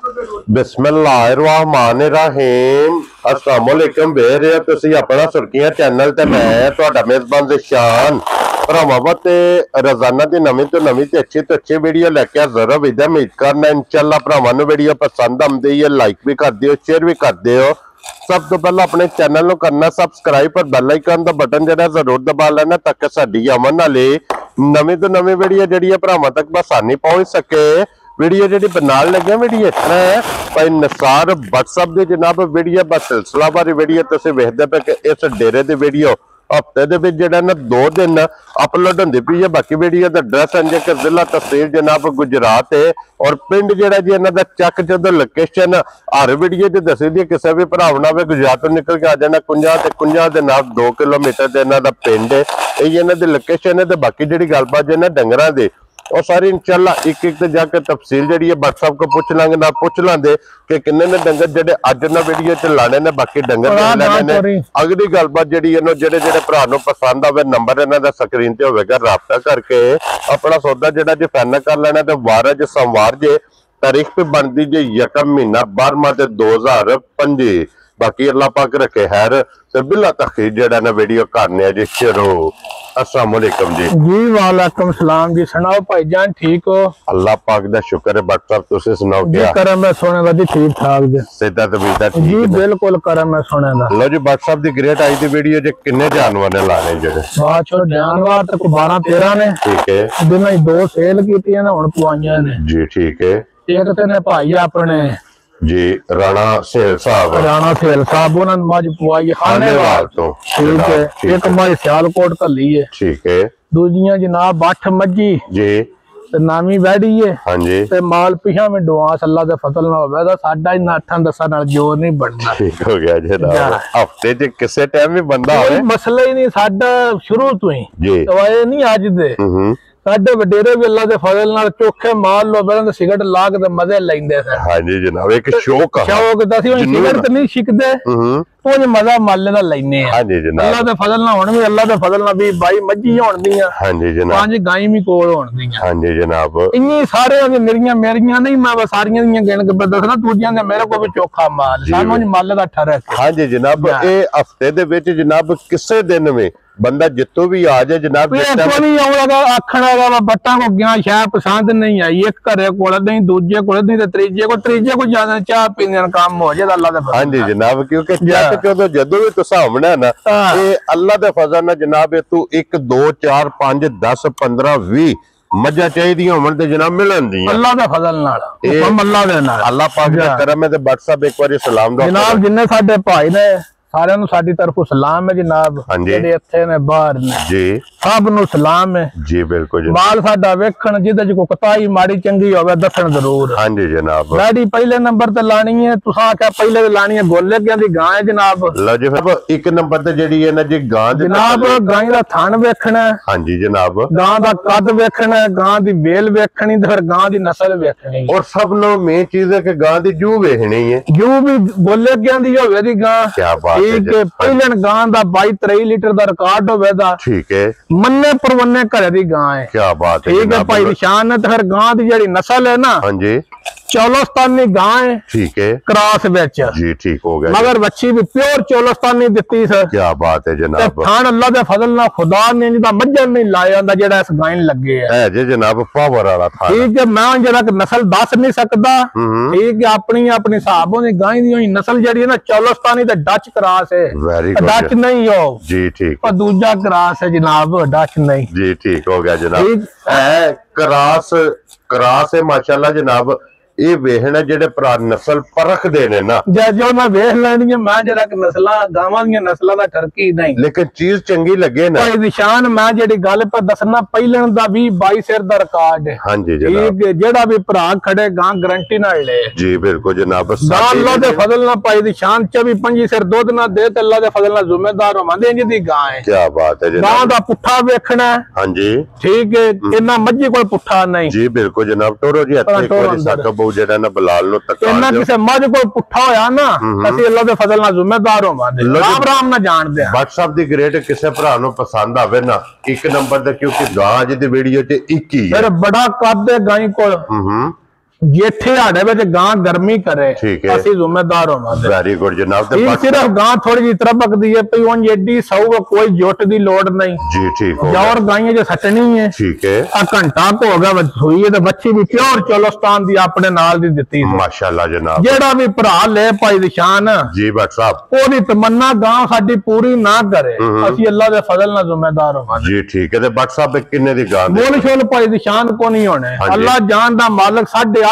बिस्मिल्लाहिर्रहमानिर्रहीम अस्सलाम वालेकुम बेर तुसी अपना सुर्खियां चैनल ते मैं तुहाडा मेजबान ज़िशान भरावां ते रोजाना दी नवीं तो अच्छी वीडियो लेके हाज़र हो। उम्मीद करना इंशाअल्लाह भरावां नूं वीडियो पसंद आउंदी है, लाइक भी कर दिओ, शेयर भी कर दिओ। सब तो पहला अपने चैनल नूं करना सब्सक्राइब और बेल आइकन दा बटन जिहड़ा जरूर दबा लेना ताकि साडी आवन वाली नवीं तो नवीं वीडियो जिहड़ी भरावां तक आसानी पहुंच सके। वीडियो जी बनाने लगे वीडियो इस तरह है भाई निसार व्हाट्सएप की जनाब वीडियो बस सिलसिला वाली वीडियो तुम वेखते पे कि इस डेरे की वीडियो हफ्ते के ना 2 दिन अपलोड होंगी पी है। बाकी वीडियो का एड्रैस है जेकर जिला तहसील जनाब गुजरात है और पिंड जोड़ा जी इन्हों का चक जो लोकेशन हर वीडियो च दसी दी किसी भी भरा भी गुजरात तो निकल के आ जाना कुंजा के नाल 2 किलोमीटर से इन्हों का पिंड है, यही इन्हों की लोकेशन है। तो बाकी जी गलबात जो डंगर की और सारी इंशाअल्लाह एक जाके तफसील जी व्हाट्सएप को पूछ लांगे ना पूछ लांगे कि किन्ने ने डंगर जेडे अज ना वीडियो च लाने ने बाकी डंगर लेने ने। अगली गलबात जी जेडे भरा पसंद आवे नंबर इन्हों का स्क्रीन से होगा राबता करके अपना सौदा जो जी फाइनल कर लेना। तो वार अज सोमवार जे तारीख पे बनती जे 1 महीना 12वां 2025। बाकी अल्लाह पाक रखे हैर ते बिला तखीर जेड़ा ना वीडियो करने जी शुरू। अस्सलाम वालेकुम जी। जी वालेकुम सलाम जी। सुनाओ भाईजान ठीक हो? अल्लाह पाक दा शुक्र है। बट साहब तुसी सुनाओ क्या? जी करम है सोने दा जी ठीक ठाक जी। सेहत तबीयत ठीक जी बिल्कुल करम है सोने दा। लो जी बट साहब the great I the video जे किन्ने जानवर ने लाने जेडे? बादशाह जानवर तो 12-13 ने। ठीक है। दिनां 2 सेल कीतियां ना हुन पुआइयां ने। जी ठीक है। एक ते ने भाई अपने जी राणा सेल साहब उन्होंने मज पुआई खानेवाल तो। ठीक है। एक मज सियालकोट कली है। ठीक है। दूजियां जनाब 8 मजी जी नामी बैठी है। हाँ जी। ते माल पिछा में डुआस अल्लाह दे फजल ना होवे दा साडा इना 8-10 नाल जोर नहीं बनना। ठीक हो गया जनाब। हफ्ते च किसे टाइम भी बंदा होवे कोई मसला ही नहीं साडा शुरू तो ही जी तो ये नहीं अज दे साडे वडेरे भी अल्लाह दे फजल नाल चोखे माल लो पहले सिगरेट ला के मजे लैंदे थे। हां जी जनाब एक शौक दा सी सिगरेट नहीं शिकदे तो जे मजा माले दा लैने। हां जी जनाब अल्लाह दे फजल नाल हुण भी अल्लाह दे फजल नाल भी 22 मज्जी होण दियां। हां जी जनाब 5 गाय भी कोल होण दियां। हां जी जनाब इन्नी सारे दी निरियां मेरियां नहीं मैं बस सारियां दियां गिण के दसना दूजियां दे मेरे को भी चोखा माल सानू माले दा ठहर है। हां जी जनाब ए हफ्ते दे विच जनाब किसे दिन में बंदा जितो भी आ जाए जनाब बट्टा को गया शायद पसंद नहीं आई एक घरे को नहीं दूजे को नहीं तीजे को ज्यादा चाह पीने काम हो जाए अल्लाह दे। हाँ जी जनाब क्योंकि जदों भी तुस आना ना अल्लाह दे फजल नाल जनाब तू 1 2 4 5 10 15 20 मजा चाहिए होवन ते जनाब मिलन दी अल्लाह दे फजल नाल अल्लाह दे नाल अल्लाह पाक दा करम है। ते व्हाट्सएप एक बार सलाम दो जनाब जिन्ने साडे भाई ने सारे साडी तरफों सलाम है जनाब जेडे इत्थे ने बाहर ने जी सब नु सलाम है जी बिल्कुल जी। माल साडा वेखण जिदे च कोई कताई माड़ी चंगी होवे दसण जरूर। हां जी जनाब लाड़ी पहले नंबर ते लानी है तुसा क्या पहले लानी है गोले क्या दी गां है जनाब। लो जी फिर 1 नंबर ते जेडी है ना जी गां जनाब गां दा थान वेखना। हां जी जनाब गां दा कद वेखना गां दी बेल वेखनी ते फिर गां दी नस्ल वेखनी और सब नो मेन चीज है कि गां दी जू वेखनी है जू भी गोले क्या दी होवे दी गां। क्या बात ठीक है। पहले गां दा 22-23 लीटर दा रिकॉर्ड होवे दा। ठीक है। मन्ने परवन्ने घरे दी गां है। क्या बात है ठीक है भाई निशान है। तो फिर गां दी जेडी नस्ल है ना हां जी चौलस्तानी गां है। ठीक है। क्रॉस विच जी ठीक हो गया मगर बच्ची भी प्योर चौलस्तानी दित्ती सर। क्या बात है जनाब थान अल्लाह दे फजल नाल खुदा ने जिदा मज्जन नहीं लाया जांदा जेड़ा इस गां लगे है जी जनाब पावर वाला था। ठीक है मैं जरा नस्ल दस नहीं सकदा। ठीक है अपनी अपनी हिसाब होनी गां दी नस्ल जेडी है ना चौलस्तानी ते डच क्रॉस है। डच नहीं हो जी ठीक और दूजा क्रॉस है जनाब डच नहीं जी ठीक हो गया जनाब क्रॉस है माशाल्लाह जनाब ये वेखना जेडे भरा नस्ल परख देने ना जो मैं वेख लेनी है मैं जरा नस्लां गावां दी नस्लां दा ठरकी नहीं लेकिन चीज चंगी लगे ना भाई निशान मैं जेडी गल पर दसना पहलन दा 20-22 सिर दा रिकॉर्ड है। हां जी जनाब जेड़ा भी भरा खड़े गां गारंटी नाल ले जी बिल्कुल जनाब अल्लाह दे फजल नाल भाई निशान 24-25 सिर दूध ना दे ते अल्लाह दे फजल नाल जिम्मेदार होवांदे इंज दी गां है। क्या बात है जनाब गां दा पुट्ठा वेखना। हां जी ठीक है इना मज्जी कोई पुट्ठा नहीं जी बिल्कुल जनाब टोरो जी हत्थे कोई सकब जेड़ा ना बलाल नो तक इना किसे मज को पुट्ठा होया ना असि अल्लाह दे फजल नाल जिम्मेदार होवांदे राम राम ना जान दे। व्हाट्सएप दी ग्रेड किसे भरा नो पसंद आवे ना 1 नंबर ते क्योंकि गां अज दी वीडियो च 1 ही है फिर बड़ा कद है गाई कोल जेठे आड़े में गां गर्मी करे असि जिम्मेदार होना। वेरी गुड जनाब। सिर्फ गां थोड़ी जी तरबक दी है पई उन एडी सौ कोई जुट दी लोड़ नहीं जी। ठीक हो और गाइयां जो सटनी है ठीक है। आ घंटा को हो गया हुई है तो बच्ची भी प्योर चोलस्तान दी अपने नाल दी दित्ती माशाल्लाह जनाब। जेड़ा भी भरा ले भाई निशान जी भट्ट साहब ओदी तमन्ना गां साडी पूरी ना करे असि अल्लाह दे फजल नाल जिम्मेदार होना जी। ठीक है। ते भट्ट साहब किन्ने दी गां मोल शोल भाई निशान को नहीं होने अल्लाह जान दा मालिक 8.5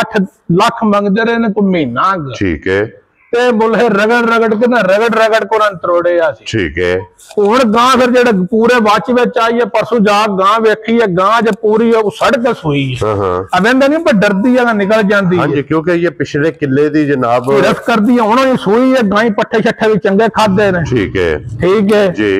लाख मंगदे रहे ने कोई महीना। ठीक है। ते बोले रगड़ रगड़ के ना रगड़ को तरोड़े आ। ठीक है। हुण गां फिर जेड़े पूरे बाच विच आई है परसों जा गां वेखी है गां ज पूरी सड़क सुई है अवेंदा नहीं पर डरदी है निकल जांदी है। हां जी क्योंकि ये पिछले किले दी जनाब रस करदी है हुण ये सुई है गां पट्ठे छट्ठे भी चंगे खादे ने। ठीक है। ठीक है जी।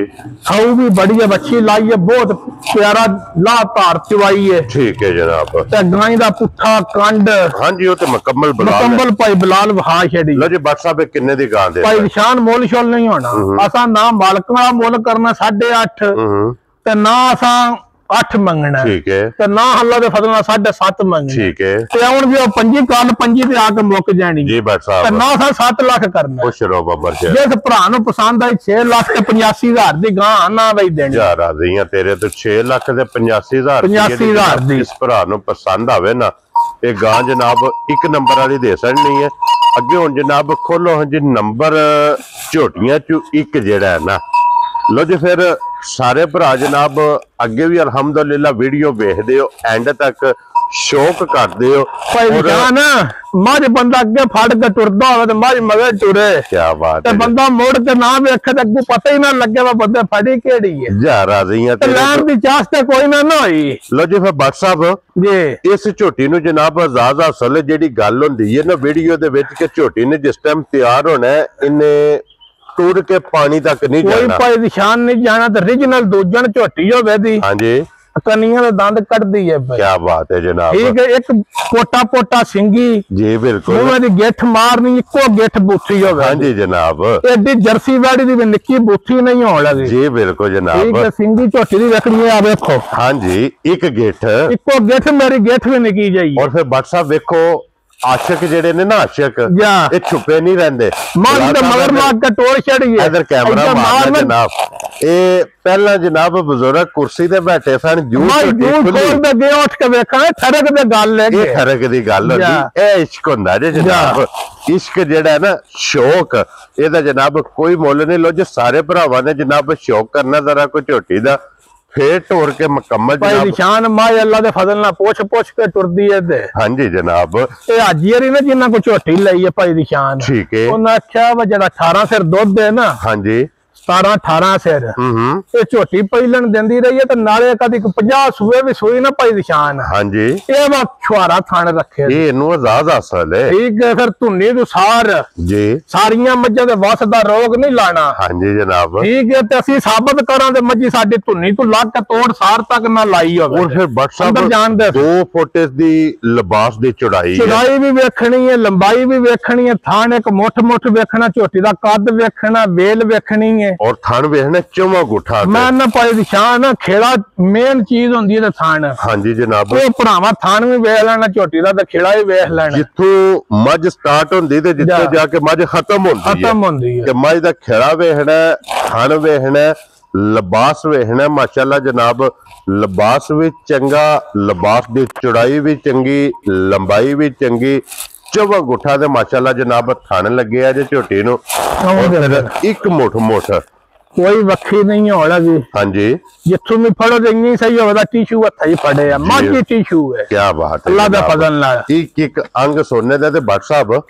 खाऊ भी बड़ी है बच्ची लाई है बहुत प्यारा ला धार चवाई है। ठीक है जनाब। ते गां दा पुट्ठा कंड हां जी वो ते मुकम्मल भाई बिलाल वहा छड़ी। लो जी भट्ट साहब किन्ने दी गां दे भाई निशान मोल शोल नहीं होना असा ना मालक दा मोल करना 8.5 ते ना असा 8 मंगना। ठीक है। ते ना अल्लाह दे फजल नाल 7.5 मंगना। ठीक है। ते हुण भी पंजी काल पंजी ते आके मुक जानी जी भट्ट साहब ते ना असा 7 लाख करना। खुश रहो बाबर जी। जिस भरा नु पसंद आई 6 लाख ते 85,000 दी गां ना वही देनी जा रही है तेरे तो 6 लाख ते 85,000 दी इस भरा नु पसंद आवे ना ये गां जनाब एक नंबर वाली दे सकनी है। अगे हुण जनाब खोलो हाँ जी नंबर झोटियां चो एक जेड़ा है ना। लो जी फिर सारे भरा जनाब अगे भी अल्हम्दुलिल्लाह वीडियो वेखदे हो एंड तक शौक करदे हो भाई जान मज बंदा अगे फड़ के टुरदा होवे ते मज मगर टुरे। क्या बात है। बंदा मुड़ के ना वेखे ते अगू पता ही ना लगे वा बंदे फड़ी केड़ी है। जा रही है लैन दी चास ते कोई ना होई। लो जी फिर भट्ट साहब जी इस झोटी नु जनाब आजाद हासिल जेडी गल हुंदी है ना वीडियो दे विच कि झोटी ने जिस टाइम तैयार होना है इन्ने टूर के पानी तक नहीं जाना कोई निशान नहीं जाना तो ओरिजिनल दूजन झोटी होवे दी। हां जी कनियां दे दंद कटदी है भाई। क्या बात है जनाब। ठीक है एक पोटा पोटा सिंगी जी बिल्कुल मुंह दी गेठ मारनी इको गेठ बूथी होवे। हां जी जनाब एडी जर्सी वाड़ी दी निक्की बूथी नहीं होण लगी। जी बिल्कुल जनाब। ठीक है सिंगी झोटी दी वेखनी आ देखो। हां जी एक गेठ इको गेठ मेरी गेठ भी निकी जाई। और फिर भट्ट साहब देखो आशिक जेडे ने ना आशिक ये छुपे नहीं रहंदे मगर मार के टोर छड़ी है। इधर कैमरा मारना जनाब ए पहला जनाब बुजुर्ग कुर्सी ते बैठे सन जूस खोल दे गए उठ के देखा ठरक दे गल ले ये ठरक दी गल होंदी ए इश्क हुंदा जे जनाब। इश्क जेड़ा है ना शौक एदा जनाब कोई मुल नहीं। लो जो सारे भरावां ने जनाब शौक करना जरा कोई झोटी दा फिर टोर के मुकम्मल भाई निशान माय अल्लाह दे फजल ना पोछ के टुरदी है ते। हां जी जनाब ए हाजीरी ने जिन्ना को झोटी लई है भाई निशान। ठीक है। उन्हें आख्या वा जेड़ा 18 सिर दुध है ना। हां जी 17-18 सिर ये झोटी पहिलन देंदी रही है तो नाले कदी 50 सूए भी सोई ना भाई निशान। हां जी ये वा छुआरा थान रखे ये इनु आजाद हासिल है। ठीक है फिर धुनी नु सार जी सारियां मज्जां दे वस दा रोग नहीं लाना। हां जी जनाब ठीक है ते असि साबित करां दे मज्जी साडी धुनी तो लग के तोड़ सार तक ना लाई होवे। और फिर भट्ट साहब 2 फुट दी लिबास दी चौड़ाई भी वेखनी है लंबाई भी वेखनी है थान एक मुठ वेखना झोटी दा कद वेखना वेल वेखनी है और थान वेखना चौवा गुठा मैं ना पाई निशान खेड़ा मेन चीज होंदी है थान। हां जी जनाब ओ भरावा थान भी वेख लेना झोटी दा ते खेड़ा भी वेख लेना जिथों मज स्टार्ट होंदी ते जिथे जाके मज खत्म होंदी है ते मज दा खेड़ा वेखना थान वेखना लिबास वेखना माशाल्लाह जनाब। लिबास भी चंगा लिबास दी चौड़ाई भी चंगी लंबाई भी चंगी चौवा गुठा दे माशाल्लाह जनाब थान लगे है जे झोटी नु एक मुठ कोई वक्खी नहीं होना जी। हां जी जिथों भी फड़ो तो इन्नी सही होगा टिश्यू हथा ही फड़े है माजी टिश्यू है। क्या बात है अल्लाह दा फजल नाल एक अंग सोने दा ते भट्ट साहब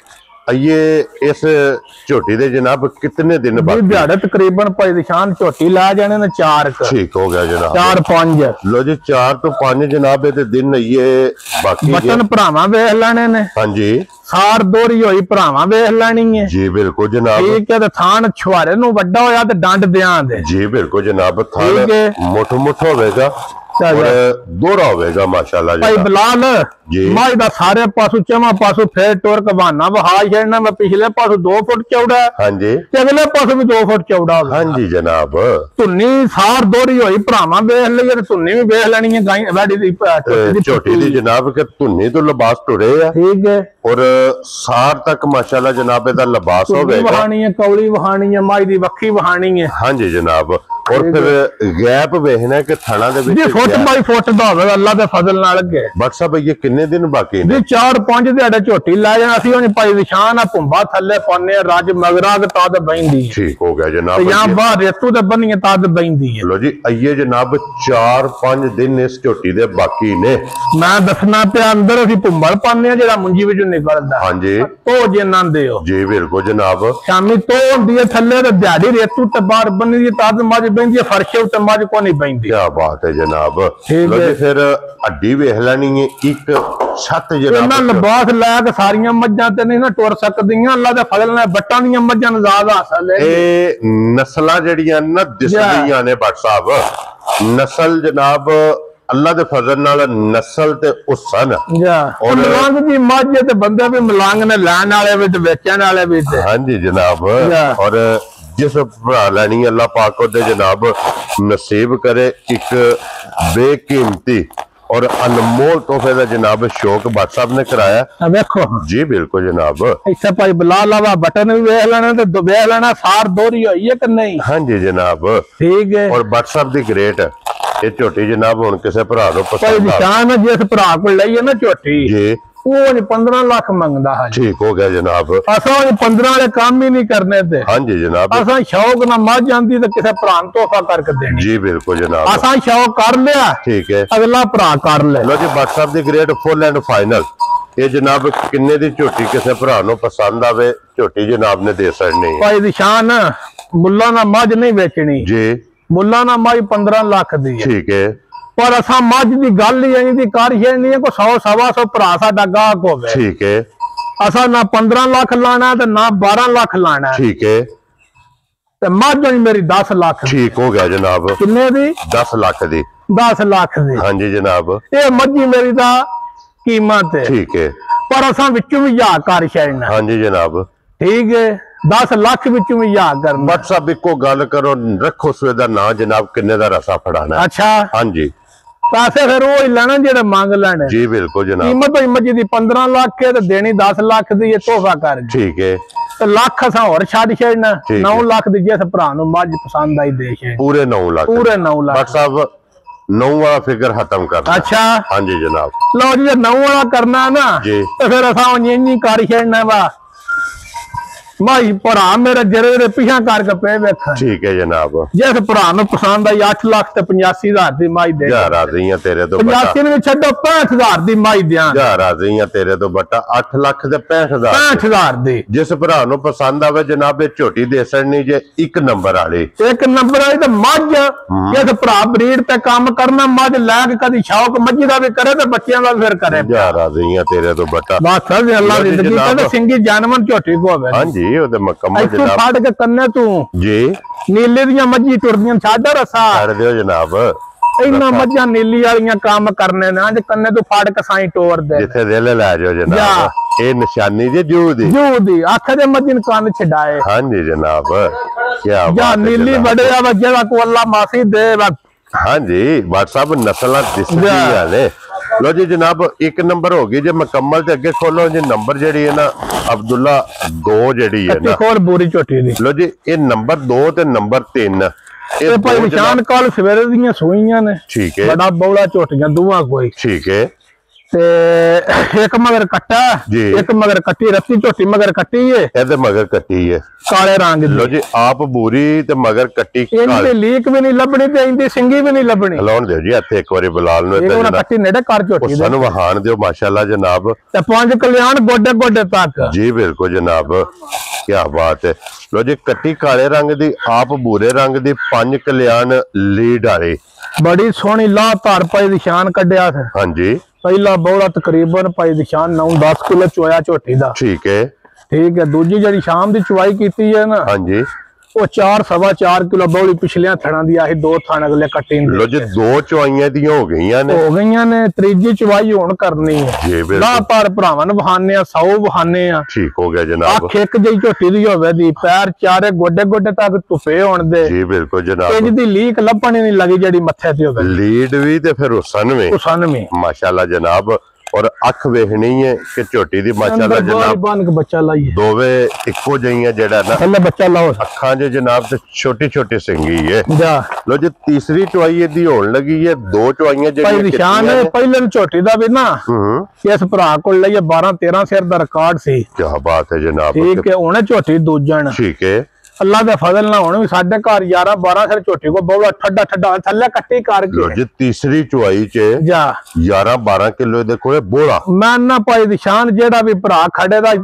ये इस झोटी दे जनाब कितने दिन बाद दिहाड़े तकरीबन भाई निशान झोटी ला जाने ने 4 ठीक हो गया जनाब 4-5 लो जी 4 तो 5 जनाब ये दिन ये बाकी बटन भरावा वेख लेने ने। हां जी सार दोरी होई भरावा वेख लेनी है जी बिल्कुल जनाब। ठीक है ते थान छुआरे नु वड्डा होया ते डंड देयां दे जी बिल्कुल जनाब थान मुठ होवेगा ਔਰ ਦੋਹਰਾ ਹੋਵੇਗਾ ਮਾਸ਼ਾਅੱਲਾ ਭਾਈ ਬਲਾਲ ਜੀ ਮਾਈ ਦਾ ਸਾਰੇ ਪਾਸੋਂ ਚਵਾਂ ਪਾਸੋਂ ਫੇਰ ਟੋਰ ਕਬਾਨਾ ਵਹਾ ਛੜਨਾ ਮੈਂ ਪਿਛਲੇ ਪਾਸੋਂ 2 ਫੁੱਟ ਚੌੜਾ ਹਾਂਜੀ ਤੇ ਅਗਲੇ ਪਾਸੋਂ ਵੀ 2 ਫੁੱਟ ਚੌੜਾ ਹੋਵੇ ਹਾਂਜੀ ਜਨਾਬ ਧੁੰਨੀ ਸਾਰ ਦੋਹਰੀ ਹੋਈ ਭਰਾਵਾਂ ਵੇਖ ਲਈ ਤੇ ਧੁੰਨੀ ਵੀ ਵੇਖ ਲੈਣੀ ਹੈ ਗਾਈ ਵੈਡੀ ਦੀ ਝੋਟੀ ਦੀ ਜਨਾਬ ਕਿ ਧੁੰਨੀ ਤੋਂ ਲਿਬਾਸ ਟੁਰੇ ਆ ਠੀਕ ਹੈ ਔਰ ਸਾਰ ਤੱਕ ਮਾਸ਼ਾਅੱਲਾ ਜਨਾਬ ਇਹਦਾ ਲਿਬਾਸ ਹੋਵੇਗਾ ਵਹਾਣੀ ਹੈ ਕੌਲੀ ਵਹਾਣੀ ਹੈ ਮਾਈ ਦੀ ਵੱਖੀ ਵਹਾਣੀ ਹੈ ਹਾਂਜੀ ਜਨਾਬ ਔਰ ਫਿਰ ਗੈਪ ਵੇਖਣਾ ਕਿ ਥਣਾ ਦੇ ਵਿੱਚ ਜੀ ਫੁੱਟ ਬਾਈ ਫੁੱਟ ਦਾ ਹੋਵੇ ਅੱਲਾ ਦੇ ਫਜ਼ਲ ਨਾਲ ਅੱਗੇ ਬਟ ਸਾਹਿਬ ਇਹ ਕਿੰਨੇ ਦਿਨ ਬਾਕੀ ਨੇ ਜੀ 4-5 ਦਿਹਾੜੇ ਝੋਟੀ ਲੈ ਜਾਣਾ ਅਸੀਂ ਉਹਨੇ ਭਾਈ ਨਿਸ਼ਾਨ ਆ ਭੁੰਬਾ ਥੱਲੇ ਪਾਉਂਦੇ ਆ ਰੱਜ ਮਗਰਾ ਤੇ ਤਦ ਬੈਂਦੀ ਹੈ ਠੀਕ ਹੋ ਗਿਆ ਜਨਾਬ ਤੇ ਜਾਂ ਬਾਹਰ ਰੇਤੂ ਤੇ ਬੰਨੀਏ ਤਦ ਬੈਂਦੀ ਹੈ ਲੋ ਜੀ ਅਈਏ ਜਨਾਬ 4-5 ਦਿਨ ਇਸ ਝੋਟੀ ਦੇ ਬਾਕੀ ਨੇ ਮੈਂ ਦੱਸਣਾ ਪਿਆ ਅੰਦਰ ਅਸੀਂ ਭੁੰਬਲ ਪਾਉਂਦੇ ਆ ਜਿਹੜਾ ਮੁੰਜੀ ਵਿੱਚੋਂ ਨਿਕਲਦਾ ਹਾਂਜੀ ਉਹ ਜੇ ਨੰਦੇ ਹੋ ਜੀ ਬਿਲਕੁਲ ਜਨਾਬ ਸ਼ਾਮੀ ਤੋਂ ਹੁੰਦੀ ਹੈ ਥੱਲੇ ਤੇ ਦਿਹਾੜੀ ਰੇਤੂ ਤੇ ਬਾਹਰ ਬੰਨੀ ਦੀ ਤਦ ਮੱਝ ਬੈਂਦੀ ਹੈ ਫਰਸ਼ੇ ਉੱਤੇ ਮੱਝ ਕੋ ਨਹੀਂ ਬੈਂਦੀ ਕੀ ਬਾਤ ਹੈ ਜਨਾਬ ਲੋ ਜੀ ਫਿਰ ਹੱਡੀ ਵੇਖ ਲੈਣੀ ਹੈ ਇੱਕ ਛੱਤ ਜਨਾਬ ਇਹਨਾਂ ਲਿਬਾਸ ਲੈ ਕੇ ਸਾਰੀਆਂ ਮੱਝਾਂ ਤੇ ਨਹੀਂ ਨਾ ਟੁਰ ਸਕਦੀਆਂ ਅੱਲਾ ਦੇ ਫਜ਼ਲ ਨਾਲ ਬੱਟਾਂ ਦੀਆਂ ਮੱਝਾਂ ਨੂੰ ਜ਼ਿਆਦਾ ਹਾਸਲ ਹੈ ਇਹ ਨਸਲਾਂ ਜਿਹੜੀਆਂ ਨਾ ਦਿਸਦੀਆਂ ਨੇ ਬੱਟ ਸਾਹਿਬ ਨਸਲ ਜਨਾਬ ਅੱਲਾ ਦੇ ਫਜ਼ਲ ਨਾਲ ਨਸਲ ਤੇ ਹੁਸਨ ਔਰ ਮਲੰਗ ਦੀ ਮੱਝ ਤੇ ਬੰਦੇ ਵੀ ਮਲੰਗ ਨੇ ਲੈਣ ਵਾਲੇ ਵੀ ਤੇ ਵੇਚਣ ਵਾਲੇ ਵੀ ਤੇ ਹਾਂਜੀ ਜਨਾਬ ਔਰ ਜਿਸ ਭਰਾ ਲੈਣੀ ਅੱਲਾ ਪਾਕ ਉਹਦੇ ਜਨਾਬ ਨਸੀਬ ਕਰੇ ਇੱਕ ਬੇਕੀਮਤੀ और अनमोल तोहफे का जनाब शौक भट्ट साहब ने कराया देखो जी बिल्कुल जनाब इसे भाई बिलाल वाला बटन भी वेख लेना ते वेख लेना सार दोहरी होई है कि नहीं हाँ जी जनाब ठीक है और भट्ट साहब दी ग्रेट ये झोटी जनाब हुण किसे भरा नो पसंद आ जिस भरा को लई है ना झोटी जी वो 15 लाख मंगदा है ठीक हो गया जनाब असा 15 वाले काम ही नहीं करने थे हाँ जी जनाब असा शौक ना मझ जाती तो किसी भरा तोहफा करके देनी जी बिल्कुल जनाब असा शौक कर लिया ठीक है अगला भरा कर ले लो जी भट्ट साहब the great full and final ये जनाब किन्ने दी झोटी किसी भरा नो पसंद आवे झोटी जनाब ने दे सकनी भाई निशान मुल्ला ना मझ नहीं बेचनी जी मुल्ला ना मझ 15 लाख दी है ठीक है पर असा मझ की गल ही नहीं कर ही नहीं है को 100-125 भरा साडा गाहक होवे ठीक है असा ना 15 लाख लाना तो ना 12 लाख लाना ठीक है ते मझ मेरी 10 लाख ठीक हो गया जनाब किन्ने दी 10 लाख दी 10 लाख दी हाँ जी जनाब ये मझी मेरी दा कीमत है ठीक है पर असा विचों भी या कर छड़ना हाँ जी जनाब ठीक है 10 लाख विचों भी या करना बट साहब इको गल करो रखो सुए दा ना जनाब किन्ने दा रसा फड़ाना अच्छा हाँ जी पैसे फिर वो ही लेना जेड़े मांग लेने जी बिल्कुल जनाब कीमत हुई मजी दी 15 लाख के तो देनी 10 लाख दी तोहफा कर ठीक है तो लाख असा और छड़ छड़ना 9 लाख दी जिस भरा नु मझ पसंद आई दे छे पूरे 9 लाख पूरे 9 लाख बट साहब 9 वाला फिगर खत्म करना अच्छा हाँ जी जनाब लो जी 9 वाला करना है ना जी तो फिर असा उन्नी कर छड़ना वा भाई भरा मेरे जरे जरे पिछा करके पे वेख ठीक है जनाब जिस भरा नु पसंद आई 8 लाख ते 85,000 दी माई दे जा राजी हैं तेरे तो 85 ने छड्डो 65,000 दी माई दियां जा राजी हैं तेरे तो बटा 8 लाख ते 65,000 65,000 दी जिस भरा नु पसंद आवे जनाब ये झोटी दे सकनी जे एक नंबर वाली एक नंबर वाली तो मझ जिस भरा ब्रीड ते काम करना मझ लै के कदी शौक मझी दा भी करे ते बच्चियां दा फिर करे जा राजी हैं तेरे तो बटा बस अल्लाह दी जिंदगी ते सिंगी जानवर झोटी को होवे हां जी ओदे मुकम्मल तू फाड़ के कन्ने तू जी नीले दियां मझी टुरदियां छाड़ रसा छड़ दियो जनाब इन्ना मझां नीली वालियां काम करने ने अज कन्ने तू फाड़ के साई टोर दे जिथे दिल लै जाओ जनाब ए निशानी जे जू दी आख दे मझी ने कान छडाए हां जी जनाब क्या जा नीली बड़े आ जेड़ा को अल्लाह माफी दे हाँ जी व्हाट्सएप नस्ल दिसदियां ने लो जी जनाब एक नंबर हो गई जे मुकम्मल ते अगे खोलो जी नंबर जेडी है ना अब्दुल्ला 2 जेडी है ना खोल पूरी झोटी दी लो जी ये नंबर 2 ते नंबर 3 ये भाई निशान कल सवेरे दियां सोईयां ने ठीक है बड़ा बौला झोटियां दुआ कोई ठीक है ते एक मगर कट्टा जी एक मगर कट्टी रत्ती झोटी मगर कट्टी है ਇਹਦੇ ਮਗਰ ਕੱਟੀ ਹੈ काले रंग दी लो जी आप ਬੂਰੀ ਤੇ ਮਗਰ ਕੱਟੀ इनकी लीक भी नहीं लभनी ते इनकी सिंगी भी नहीं लभनी ਹਲਾਉਣ ਦਿਓ ਜੀ ਇੱਥੇ ਇੱਕ ਵਾਰੀ ਬਲਾਲ ਨੂੰ ਇਹ ਉਹਨਾਂ ਕੱਟੀ ਨੇੜੇ ਕਰ ਝੋਟੀ ਦੇ ਸਾਨੂੰ ਵਹਾਣ ਦਿਓ ਮਾਸ਼ਾਅੱਲਾ ਜਨਾਬ ਤੇ 5 ਕਲਿਆਣ ਗੋਡੇ ਗੋਡੇ ਤੱਕ ਜੀ ਬਿਲਕੁਲ ਜਨਾਬ ਕੀ ਬਾਤ ਹੈ लो जी कट्टी काले रंग दी आप भूरे रंग दी 5 कल्याण लीड वाली बड़ी सोहनी लाह धार पाई निशान कड्या थे हाँ जी पहला बौला तकरीबन पाई निशान 9-10 किलो चोया झोटी दा ठीक है दूजी जड़ी शाम दी चुवाई कीती है ना हाँ जी ਉਹ 4.25 ਕਿਲੋ ਬੌਲੀ ਪਿਛਲਿਆਂ ਥਣਾਂ ਦੀ ਆਹੀ 2 ਥਣ ਅਗਲੇ ਕੱਟੀ ਲੋ ਜੀ 2 ਚੁਆਈਆਂ ਦੀਆਂ ਹੋ ਗਈਆਂ ਨੇ ਤੀਜੀ ਚੁਆਈ ਹੁਣ ਕਰਨੀ ਹੈ ਲਾ ਪਰ ਭਰਾਵਾਂ ਨੂੰ ਵਹਾਨੇ ਆ 100 ਵਹਾਨੇ ਆ ਠੀਕ ਹੋ ਗਿਆ ਜਨਾਬ ਅੱਖ ਇੱਕ ਜਿਹੀ ਝੋਟੀ ਦੀ ਹੋਵੇ ਦੀ ਪੈਰ ਚਾਰੇ ਗੋਡੇ ਗੋਡੇ ਤੱਕ ਧੁੱਪੇ ਹੋਣ ਦੇ ਜੀ ਬਿਲਕੁਲ ਜਨਾਬ ਇਹਦੀ ਲੀਕ ਲੱਭਣ ਹੀ ਨਹੀਂ ਲੱਗੀ ਜਿਹੜੀ ਮੱਥੇ ਤੇ ਹੋਵੇ ਲੀਡ ਵੀ ਤੇ ਫਿਰ ਹੁਸਨ ਵੀ ਮਾਸ਼ਾਅੱਲਾ ਜਨਾਬ और अख वेखनी है कि झोटी दी माशाअल्लाह जनाब बन के बच्चा लाइए दोवे इको जइयां जेड़ा ना पहले बच्चा लाओ अखां जे जनाब ते छोटी छोटी सिंगी है जा लो जी तीसरी चुआई दी होने लगी है 2 चुआइयां जेड़ी भाई निशान है पहले झोटी दा भी ना इस भरा कोल लइए 12 13 शेर दा रिकॉर्ड सी क्या बात है जनाब ठीक है हुणे झोटी दूजन ठीक है अल्लाह दे फजल ना हुण भी साडे घर 11 12 सिर झोटी को बहुत ठड्डा ठड्डा थल्ले कट्टी करके लो जी तीसरी चुआई च जा 11 12 किलो दे कोले बोला मैं ना पाई निशान जेड़ा भी भरा खड़े दा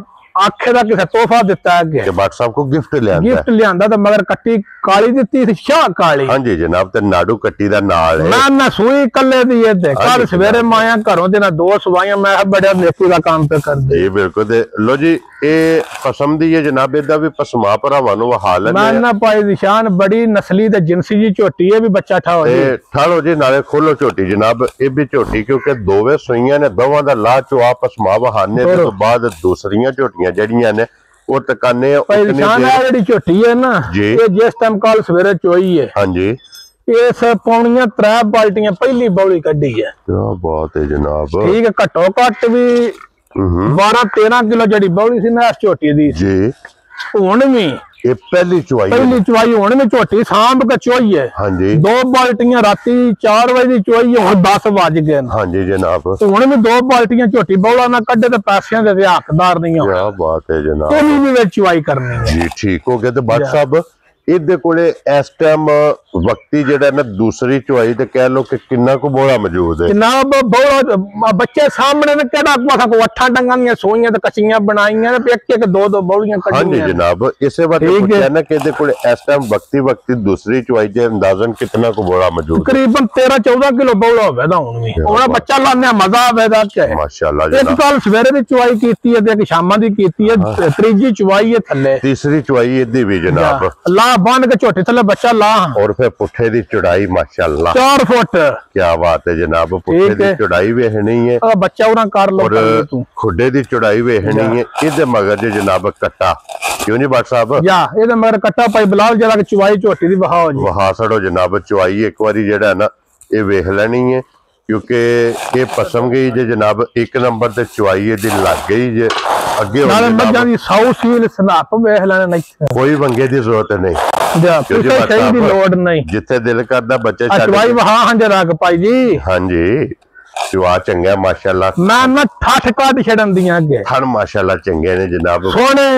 आखे दा किसे तोहफा दिता है कि बादशाह साहब को गिफ्ट लियांदा ते मगर कट्टी काली दित्ती सी शाह काली हां जी जनाब ते नाडू कट्टी दा नाल है मैं ना सुई कल्ले दी ए ते कल सवेरे माया घरों ते ना 2 सवाइयां मैं बड़ा नेकी दा काम पे कर दे जी बिल्कुल ते लो जी ए पसम दी है जनाब एदा भी पसमा भरावां नु हाल है मैं ना पाई निशान बड़ी नस्ली ते जिनसी जी झोटी है भी बच्चा ठा हो जी ठालो जी नाले खोलो झोटी जनाब ए भी झोटी क्योंकि दोवे सुईयां ने दोवां दा ला चो पसमा बहाने तो बाद दूसरियां झोटियां जड़ियां ने वो तकाने निशान है जेडी झोटी है ना ये जिस टाइम कल सवेरे चोई है हां जी इस पौनियां 3 बाल्टियां पहली बौली कड्डी है क्या बात है जनाब ठीक है घटो घट भी 12 13 किलो जड़ी बौली सी ना इस झोटी दी जी हुण भी ये पहली चुआई हुण में झोटी सांभ के चोई है हां जी 2 बाल्टियां राती 4 बजे दी चोई है हुण 10 बज गए हां जी जनाब हुण में 2 बाल्टियां झोटी बौला ना कड्डे ते पैसियां दे हकदार नहीं हो क्या बात है जनाब कोई भी विच चुआई करनी है जी ठीक हो गया ते बादशाह साहब इहदे कोले इस टाइम वक्ती जेड़ा ना दूसरी चुआई ते कह लो कि किन्ना को बोला मौजूद है जनाब बोला बच्चे सामने ने केड़ा पासा को 8 डंगां दी सोईयां ते कच्चियां बनाईयां ते एक एक 2 2 बौलियां कड्डियां हां जी जनाब इसे बात पूछया ना कि इहदे कोले इस टाइम वक्ती दूसरी चुआई दे अंदाजन कितना को बोला मौजूद है तकरीबन 13 14 किलो बौला होवे दा हुण भी ओना बच्चा लाने मजा आवे दा के माशाल्लाह जनाब एक कल सवेरे दी चुआई कीती है ते एक शामां दी कीती है तीसरी चुआई है थल्ले तीसरी चुआई इहदी भी जनाब ला बन के झोटी थल्ले बच्चा ला और फिर पुठे दी चौड़ाई माशाल्लाह 4 फुट क्या बात है जनाब पुठे दी चौड़ाई वेखनी है बच्चा उरा कर लो और खुडे दी चौड़ाई वेखनी है इहदे मगर जे जनाब कट्टा क्यों नहीं बादशाह साहब या इहदे मगर कट्टा पाई बिलाल जरा के चुआई झोटी दी वहाओ जी वहा सड़ो जनाब चुआई एक बारी जेड़ा ना ये वेख लेनी है क्योंकि ये पसम गई जे जनाब एक नंबर ते चुआई दी लग गई जे अगे नाले मज्जां दी 100 सील सनाप वेख लेने नहीं कोई वंगे दी जरूरत नहीं जा किसी कहीं दी लोड नहीं जिथे दिल करदा बच्चे चुआई वहा हंज रख पाई जी हां जी चुआ चंगा माशाल्लाह मैं ना ठठ काट छड़न दियां अगे हर माशाल्लाह चंगे ने जनाब सोने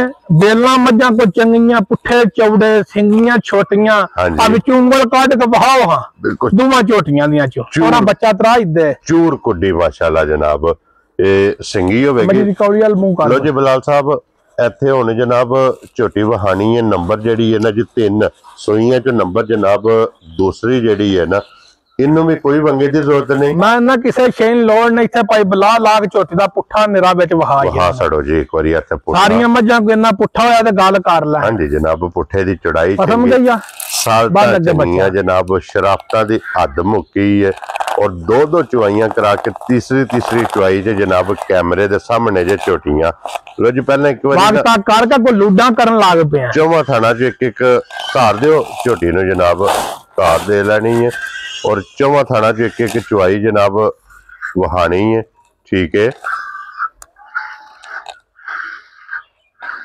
बेला मज्जां को चंगियां पुठे चौड़े सिंगियां छोटियां अब चुंगल काट के बहाओ हां बिल्कुल दुवा छोटियां दियां चो और बच्चा तराई दे चूर कुड्डी माशाल्लाह जनाब ए सिंगी होवेगी मजी कौड़ी वाल मुंह कर लो जी बिलाल साहब ਇੱਥੇ ਹੁਣ ਜਨਾਬ ਝੋਟੀ ਵਹਾਣੀ ਹੈ ਨੰਬਰ ਜਿਹੜੀ ਹੈ ਨਾ ਜੀ 3 ਸੋਈਆਂ ਚ ਨੰਬਰ ਜਨਾਬ ਦੂਸਰੀ ਜਿਹੜੀ ਹੈ ਨਾ इनू भी कोई वंगे की जरूरत नहीं मैं ना किसी शे लोड़ नहीं थे भाई बला लाग झोटी दा पुठा निरा विच वहा सड़ो जी एक बारी इत्थे पुठा सारियां मज्जां को इन्ना पुठा होया ते गल कर ले हां जी जनाब पुठे दी चौड़ाई पसम गई आ साल चंगियां जनाब शराफतां दी हद मुक्की है और 2 चुआइयां करा के तीसरी चुआई च जनाब कैमरे दे सामने जे झोटियां लो जी पहले एक बार वागता करके कोई लूडा करन लाग पे चौवा थाना च एक धार दियो झोटी नु जनाब धार दे लेनी है और चौवा थाना च एक चुआई जनाब वहानी है ठीक है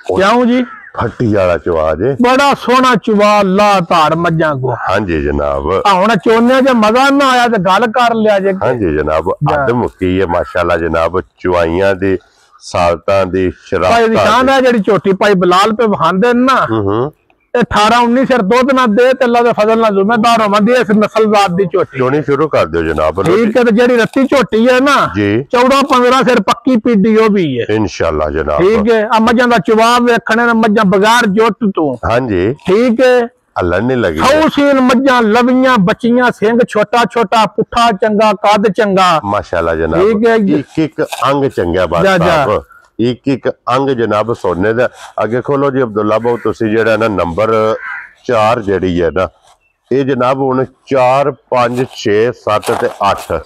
क्यों जी फट्टी वाला चुआ जे बड़ा सोना चुआ ला धार मज्जां को हां जी जनाब हुण चोने च मजा ना आया ते गल कर लिया जे हां जी जनाब हद मुक्की है माशाल्लाह जनाब चुआइयां दी सालतां दी शराफत भाई निशान है जेडी छोटी भाई बिलाल पे वहांदे ना 18 19 सिर दूध ना दे ते अल्लाह दे फजल नाल जिम्मेदार होवंदी इस नस्लजात दी झोटी चोनी शुरू कर दियो जनाब ठीक है ते जेडी रत्ती झोटी है ना जी 14 15 सिर पक्की पीडी ओ भी है इंशाल्लाह जनाब ठीक है आ मज्जां दा जवाब वेखणे ने मज्जां बगैर जोट तो हां जी ठीक है अल्लाह नहीं लगी हौसीन मज्जां लवियां बच्चियां सिंग छोटा छोटा पुठा चंगा कद चंगा माशाल्लाह जनाब ठीक है एक अंग चंगा बात साहब एक अंग जनाब सोने दा अगे खोलो जी अब्दुल्ला भाऊ तुसी जेड़ा ना नंबर 4 ਜਿਹੜੀ ਹੈ ਨਾ ਇਹ ਜਨਾਬ ਹੁਣ 4 5 6 7 ਤੇ 8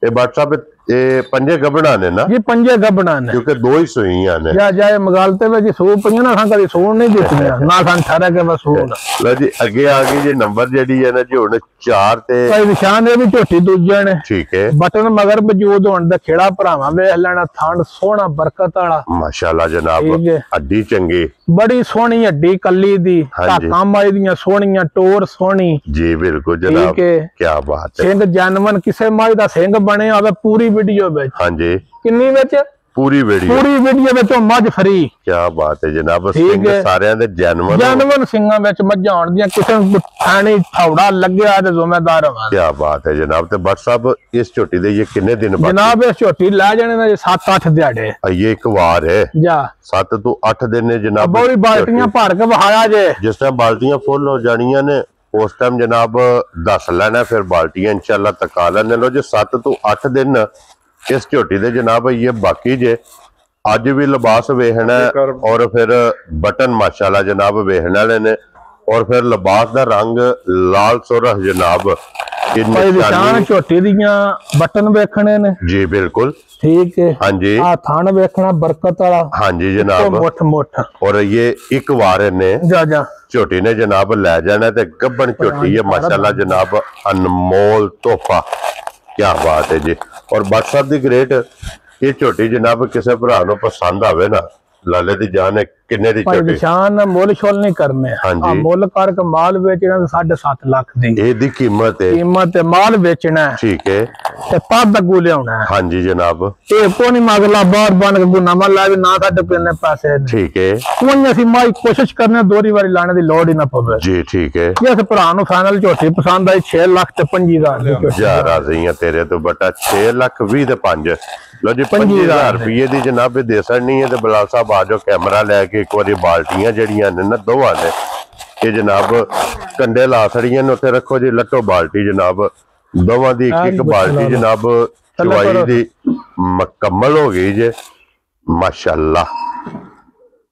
ਇਹ WhatsApp ਇਹ ਪੰਜੇ ਗੱਬਣਾ ਨੇ ਨਾ ਜੀ, ਪੰਜੇ ਗੱਬਣਾ ਨੇ ਕਿਉਂਕਿ 2 ਹੀ ਸੂਈਆਂ ਨੇ ਜਾਂ ਜਾਏ ਮਗਾਲਤੇ ਵਿੱਚ ਸੂ ਪਈਆਂ ਨਾ, ਕਦੀ ਸੂਣ ਨਹੀਂ ਦਿੱਤੀਆਂ ਨਾ, ਸਾਨੂੰ ਠਹਿਰਾ ਕੇ ਬਸ ਸੂਣ। ਲਓ ਜੀ ਅੱਗੇ ਆ ਗਈ ਜੀ ਨੰਬਰ ਜਿਹੜੀ ਹੈ ਨਾ ਜੀ ਹੁਣ 4 ਤੇ ਭਾਈ ਨਿਸ਼ਾਨ ਇਹ ਵੀ ਝੋਟੀ ਦੂਜੇ ਨੇ, ਠੀਕ ਹੈ ਬਟਨ ਮਗਰ ਵਜੂਦ ਹੋਣ ਦਾ ਖੇੜਾ ਭਰਾਵਾਂ ਵੇਖ ਲੈਣਾ, ਥਣ ਸੋਹਣਾ ਬਰਕਤ ਵਾਲਾ ਮਾਸ਼ਾਅੱਲਾ ਜਨਾਬ, ਠੀਕ ਹੈ। ਹੱਡੀ ਚੰਗੀ, ਬੜੀ ਸੋਹਣੀ ਹੱਡੀ ਕੱਲੀ ਦੀ, ਹਾਂਜੀ। ਧਾਕਾਂ ਮਾਈ ਦੀਆਂ ਸੋਹਣੀਆਂ, ਟੋਰ ਸੋਹਣੀ, ਜੀ ਬਿਲਕੁਲ ਜਨਾਬ, ਠੀਕ ਹੈ। ਕੀ ਬਾਤ ਹੈ। ਸਿੰਘ ਜਨਮਨ ਕਿਸੇ ਮਾਈ ਦਾ ਸਿੰਘ ਬਣਿਆ ਹੋਵੇ ਪੂਰੀ ਵੀਡੀਓ ਵਿੱਚ, ਹਾਂਜੀ ਕਿੰਨੀ ਵਿੱਚ ਪੂਰੀ ਵੀਡੀਓ ਵਿੱਚ ਮੱਝ ਫਰੀ, ਕੀ ਬਾਤ ਹੈ ਜਨਾਬ, ਠੀਕ ਸਿੰਘ ਹੈ। ਸਾਰਿਆਂ ਦੇ ਜਨਮਨ ਸਿੰਘਾਂ ਵਿੱਚ ਮੱਝਾਂ ਆਉਣ ਦੀਆਂ, ਕਿਸੇ ਨੂੰ ਥਾਣੀ ਥੌੜਾ ਲੱਗਿਆ ਤੇ ਜ਼ਿੰਮੇਦਾਰ ਹੋਵਾਂ। ਕੀ ਬਾਤ ਹੈ ਜਨਾਬ। ਤੇ ਬਟ ਸਾਹਿਬ ਇਸ ਝੋਟੀ ਦੇ ਇਹ ਕਿੰਨੇ ਦਿਨ ਬਾਅਦ ਜਨਾਬ ਇਹ ਝੋਟੀ ਲੈ ਜਾਣੇ ਨੇ 7-8 ਦਿਹਾੜੇ, ਇਹ ਇੱਕ ਵਾਰ ਹੈ ਜਾ 7 ਤੋਂ 8 ਦਿਨ ਨੇ ਜਨਾਬ। ਬੋਰੀ ਬਾਲਟੀਆਂ ਭਰ ਕੇ ਵਹਾਇਆ ਜੇ, ਜਿਸ ਟਾਈਮ ਬਾਲਟੀਆਂ ਫੁੱਲ ਹੋ ਜਾਣੀਆਂ ਨੇ ਉਸ ਟਾਈਮ ਜਨਾਬ ਦੱਸ ਲੈਣਾ, ਫਿਰ ਬਾਲਟੀਆਂ ਇਨਸ਼ਾਅੱਲਾ ਤਕਾ ਲੈਣੇ। ਲੋ ਜੀ 7 ਤੋਂ 8 ਦਿਨ ਇਸ ਝੋਟੀ ਦੇ ਜਨਾਬ ਇਹ ਬਾਕੀ ਜੇ। ਅੱਜ ਵੀ ਲਿਬਾਸ ਵੇਖਣਾ ਔਰ ਫਿਰ ਬਟਨ ਮਾਸ਼ਾਅੱਲਾ ਜਨਾਬ ਵੇਖਣ ਵਾਲੇ ਨੇ, ਔਰ ਫਿਰ ਲਿਬਾਸ ਦਾ ਰੰਗ ਲਾਲ ਸੁਰਖ ਜਨਾਬ। ਭਾਈ ਨਿਸ਼ਾਨ ਝੋਟੀ ਦੀਆਂ ਬਟਨ ਵੇਖਣੇ ਨੇ ਜੀ ਬਿਲਕੁਲ, ਠੀਕ ਹੈ। ਹਾਂਜੀ ਆ ਥਣ ਵੇਖਣਾ ਬਰਕਤ ਵਾਲਾ, ਹਾਂਜੀ ਜਨਾਬ, ਮੁੱਠ ਔਰ ਇਹ ਇੱਕ ਵਾਰ ਨੇ ਜਾ ਝੋਟੀ ਨੇ ਜਨਾਬ ਲੈ ਜਾਣਾ ਤੇ ਗੱਬਣ ਝੋਟੀ ਹੈ ਮਾਸ਼ਾਅੱਲਾ ਜਨਾਬ, ਅਨਮੋਲ ਤੋਹਫਾ। ਕੀ ਬਾਤ ਹੈ ਜੀ। ਔਰ WhatsApp ਦੀ ਗ੍ਰੇਟ ਇਹ ਝੋਟੀ ਜਨਾਬ ਕਿਸੇ ਭਰਾ ਨੂੰ ਪਸੰਦ ਆਵੇ ਨਾ, ਲਾਲੇ ਦੀ ਜਾਨ ਹੈ, ਕਿੰਨੇ ਦੀ ਭਾਈ ਝੋਟੀ? ਨਿਸ਼ਾਨ ਮੁੱਲ ਛੋਲ ਨਹੀਂ ਕਰਨੇ, ਹਾਂਜੀ। ਮੁੱਲ ਕਰਕੇ ਮਾਲ ਵੇਚਣਾ 7.5 ਲੱਖ ਦੀ ਇਹਦੀ ਕੀਮਤ ਹੈ, ਕੀਮਤ ਤੇ ਮਾਲ ਵੇਚਣਾ ਠੀਕ ਹੈ। ਤੇ ਤਦ ਅੱਗੂ ਲਿਆਉਣਾ, ਹਾਂਜੀ ਜਨਾਬ, ਇਹ ਕੋਣੀ ਮਗਲਾ ਬਾਹਰ ਬਣ ਕੇ ਗੁਨਾਮਾ ਲਾ ਵੀ ਨਾ ਸਾਡੇ ਪਿੰਨੇ ਪੈਸੇ ਨੇ, ਠੀਕ ਹੈ ਕੋਈ ਅਸੀਂ ਮਾਈ ਕੋਸ਼ਿਸ਼ ਕਰਨੇ ਦੋਰੀ ਵਾਰੀ ਲਾਣੇ ਦੀ ਲੋੜ ਹੀ ਨਾ ਪਵੇ ਜੀ, ਠੀਕ ਹੈ। ਜੇ ਇਸ ਭਰਾ ਨੂੰ ਫਾਈਨਲ ਝੋਟੀ ਪਸੰਦ ਆਈ 6 ਲੱਖ ਤੇ 25,000 ਦੀ ਝੋਟੀ। ਜਾ ਰਾਜ਼ੀਆਂ ਤੇਰੇ ਤੋਂ ਬਟਾ 6 ਲੱਖ 20 ਤੇ 5। ਲੋ ਜੀ 25,000 ਰੁਪਏ ਦੀ ਜਨਾਬ ਇਹ ਦੇ ਸਕਣੀ ਹੈ। ਤੇ ਬਲਾਲ ਸਾਹਿਬ ਆ ਜਾਓ, ਕੈਮਰਾ ਲੈ ਕੇ ਇੱਕ ਵਾਰੀ ਬਾਲਟੀਆਂ ਜਿਹੜੀਆਂ ਨੇ ਨਾ ਦੋਵਾਂ ਨੇ ਇਹ ਜਨਾਬ ਕੰਡੇ ਲਾ ਛੜੀਆਂ ਨੇ, ਉੱਥੇ ਰੱਖੋ ਜੀ ਲੱਟੋ ਬਾਲਟੀ ਜਨਾਬ, ਦੋਵਾਂ ਦੀ ਇੱਕ ਬਾਲਟੀ ਜਨਾਬ ਚਵਾਈ ਦੀ ਮੁਕੰਮਲ ਹੋ ਗਈ ਜੇ ਮਾਸ਼ਾਅੱਲਾ।